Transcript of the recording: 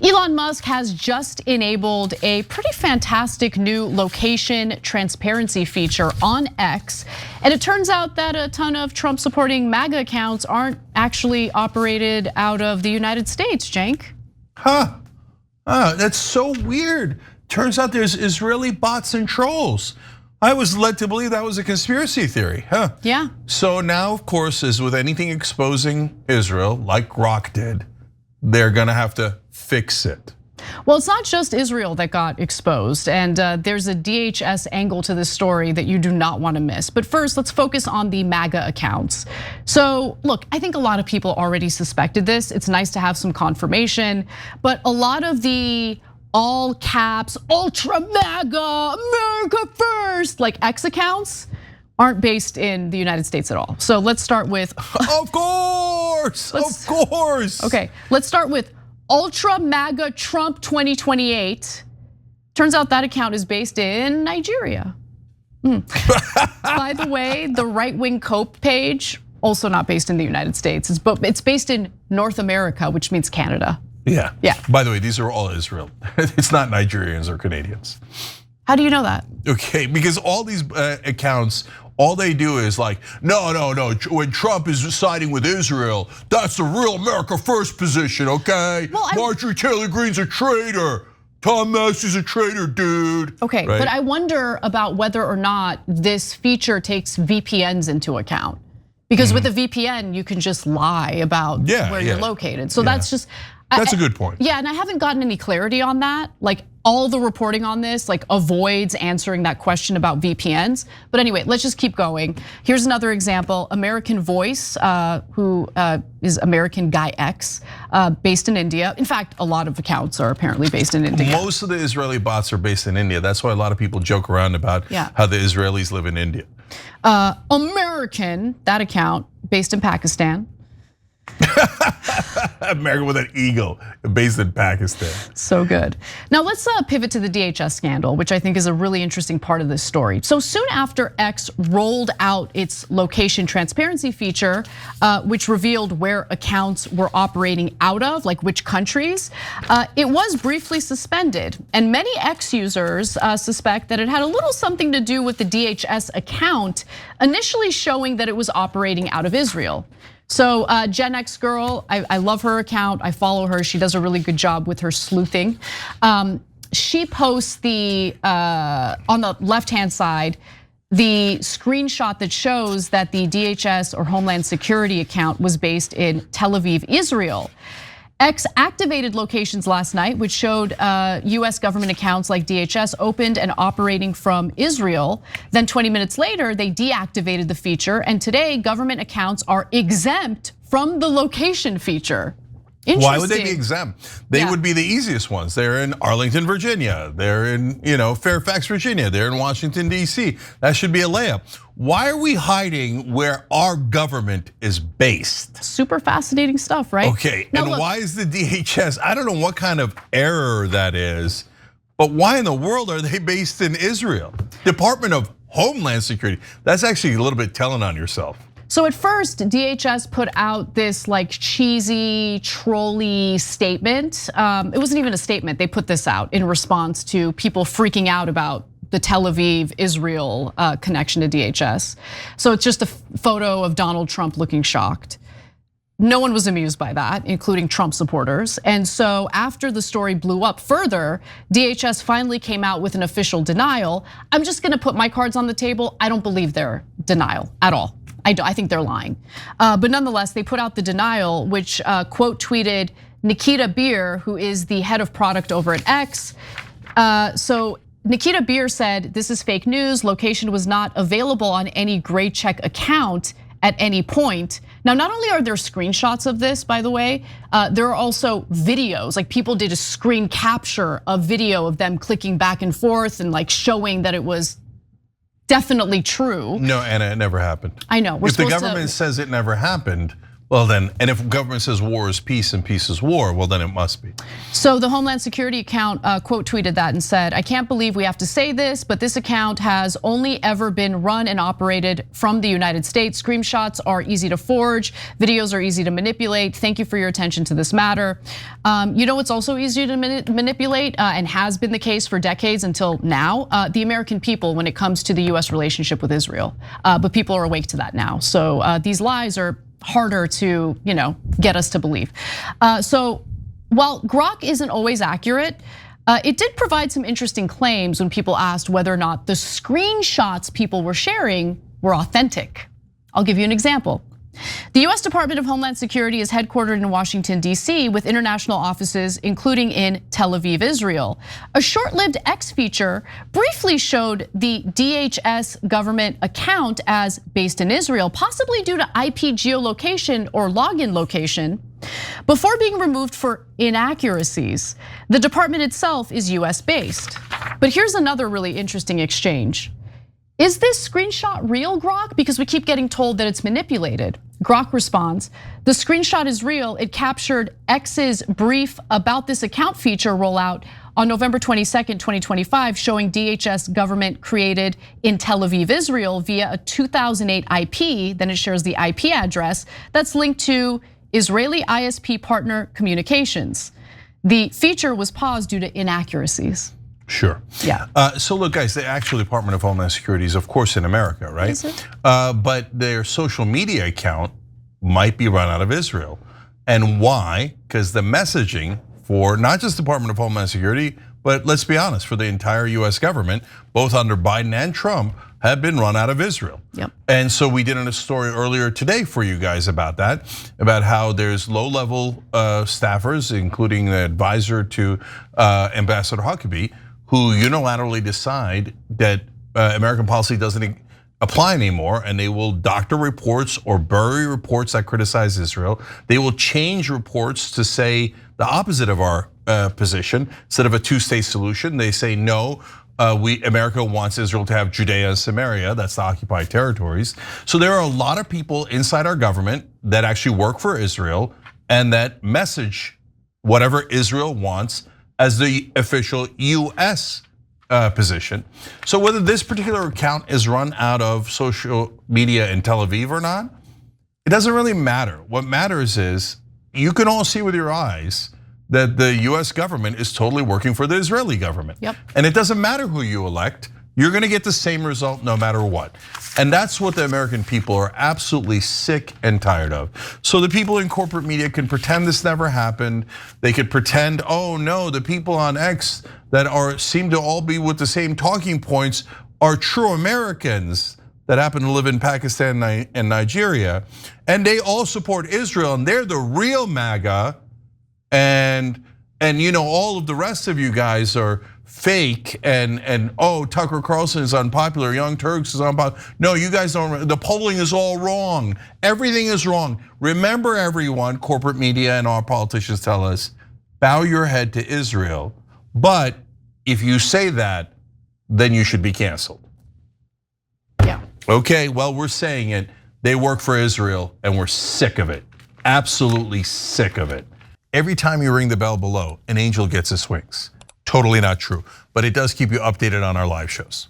Elon Musk has enabled enabled a pretty fantastic new location transparency feature on X. And it turns out that a ton of Trump supporting MAGA accounts aren't actually operated out of the United States, Cenk. That's so weird. Turns out there's Israeli bots and trolls. I was led to believe that was a conspiracy theory, Yeah. So now, of course, as with anything exposing Israel, like Grok did, they're gonna have to fix it. Well, it's not just Israel that got exposed, and there's a DHS angle to this story that you do not want to miss. But first, let's focus on the MAGA accounts. So look, I think a lot of people already suspected this. It's nice to have some confirmation, but a lot of the all caps, ultra MAGA, America first, like X accounts aren't based in the United States at all. So let's start with- Of course. Okay, let's start with Ultra MAGA Trump 2028. Turns out that account is based in Nigeria. By the way, the right-wing Cope page, also not based in the United States. It's based in North America, which means Canada. Yeah. Yeah. By the way, these are all Israel. It's not Nigerians or Canadians. How do you know that? Okay, because all these accounts, all they do is like, no. When Trump is siding with Israel, that's the real America first position, okay? Well, Marjorie Taylor Greene's a traitor. Tom Massey's a traitor, dude. Okay, right? But I wonder about whether or not this feature takes VPNs into account. Because with a VPN, you can just lie about where you're located. So that's just- That's a good point. Yeah, and I haven't gotten any clarity on that. Like all the reporting on this like avoids answering that question about VPNs. But anyway, let's just keep going. Here's another example, American Voice, who is American Guy X, based in India. In fact, a lot of accounts are apparently based in India. Most of the Israeli bots are based in India. That's why a lot of people joke around about how the Israelis live in India. American, that account, based in Pakistan. America with an ego, based in Pakistan. So good. Now let's pivot to the DHS scandal, which I think is a really interesting part of this story. So soon after X rolled out its location transparency feature, which revealed where accounts were operating out of, like which countries, it was briefly suspended. And many X users suspect that it had a little something to do with the DHS account, initially showing that it was operating out of Israel. So Gen X girl, I love her account. I follow her. She does a really good job with her sleuthing. She posts on the left-hand side, the screenshot that shows that the DHS or Homeland Security account was based in Tel Aviv, Israel. X activated locations last night, which showed US government accounts like DHS opened and operating from Israel. Then 20 minutes later, they deactivated the feature. And today, government accounts are exempt from the location feature. Why would they be exempt? They would be the easiest ones. They're in Arlington, Virginia. They're in Fairfax, Virginia. They're in Washington, D.C. That should be a layup. Why are we hiding where our government is based? Super fascinating stuff, right? Okay, and why is the DHS, I don't know what kind of error that is, but why in the world are they based in Israel? Department of Homeland Security, that's actually a little bit telling on yourself. So at first, DHS put out this like cheesy, trolly statement. It wasn't even a statement, they put this out in response to people freaking out about the Tel Aviv, Israel connection to DHS. So it's just a photo of Donald Trump looking shocked. No one was amused by that, including Trump supporters. And so after the story blew up further, DHS finally came out with an official denial. I'm just gonna put my cards on the table. I don't believe their denial at all. I think they're lying. But nonetheless, they put out the denial, which quote tweeted Nikita Beer, who is the head of product over at X. So Nikita Beer said, this is fake news. Location was not available on any gray check account at any point. Now, not only are there screenshots of this, by the way, there are also videos, like people did a screen capture of video of them clicking back and forth and like showing that it was definitely true. No, Anna, it never happened. I know. If the government says it never happened, Well then, and if government says war is peace and peace is war, well then it must be. So the Homeland Security account quote tweeted that and said, "I can't believe we have to say this, but this account has only ever been run and operated from the United States. Screenshots are easy to forge, videos are easy to manipulate. Thank you for your attention to this matter." You know what's also easy to manipulate and has been the case for decades until now? The American people when it comes to the US relationship with Israel. But people are awake to that now. So these lies are harder to get us to believe. So while Grok isn't always accurate, it did provide some interesting claims when people asked whether or not the screenshots people were sharing were authentic. I'll give you an example. The US Department of Homeland Security is headquartered in Washington, D.C. with international offices, including in Tel Aviv, Israel. A short-lived X feature briefly showed the DHS government account as based in Israel, possibly due to IP geolocation or login location, before being removed for inaccuracies. The department itself is US based. But here's another really interesting exchange. Is this screenshot real, Grok? Because we keep getting told that it's manipulated. Grok responds, the screenshot is real. It captured X's brief about this account feature rollout on November 22nd, 2025, showing DHS government created in Tel Aviv, Israel via a 2008 IP. Then it shares the IP address that's linked to Israeli ISP partner communications. The feature was paused due to inaccuracies. Sure. Yeah. So look, guys, the actual Department of Homeland Security is, of course, in America, right? Is it? But their social media account might be run out of Israel. And why? Because the messaging for not just Department of Homeland Security, but let's be honest, for the entire US government, both under Biden and Trump, have been run out of Israel. Yep. And so we did a story earlier today for you guys about that, about how there's low-level staffers, including the advisor to Ambassador Huckabee, who unilaterally decide that American policy doesn't apply anymore, and they will doctor reports or bury reports that criticize Israel. They will change reports to say the opposite of our position. Instead of a two-state solution, they say no, America wants Israel to have Judea and Samaria, that's the occupied territories. So there are a lot of people inside our government that actually work for Israel and that message whatever Israel wants as the official US position. So whether this particular account is run out of social media in Tel Aviv or not, it doesn't really matter. What matters is you can all see with your eyes that the US government is totally working for the Israeli government. Yep. And it doesn't matter who you elect, you're gonna get the same result no matter what. And that's what the American people are absolutely sick and tired of. So the people in corporate media can pretend this never happened. They could pretend, oh no, the people on X that seem to all be with the same talking points are true Americans that happen to live in Pakistan and Nigeria. And they all support Israel and they're the real MAGA. And all of the rest of you guys are fake and oh, Tucker Carlson is unpopular, Young Turks is unpopular. No, you guys don't, the polling is all wrong. Everything is wrong. Remember everyone, corporate media and our politicians tell us, bow your head to Israel. But if you say that, then you should be canceled. Yeah. Okay, well, we're saying it. They work for Israel and we're sick of it. Absolutely sick of it. Every time you ring the bell below, an angel gets his wings. Totally not true, but it does keep you updated on our live shows.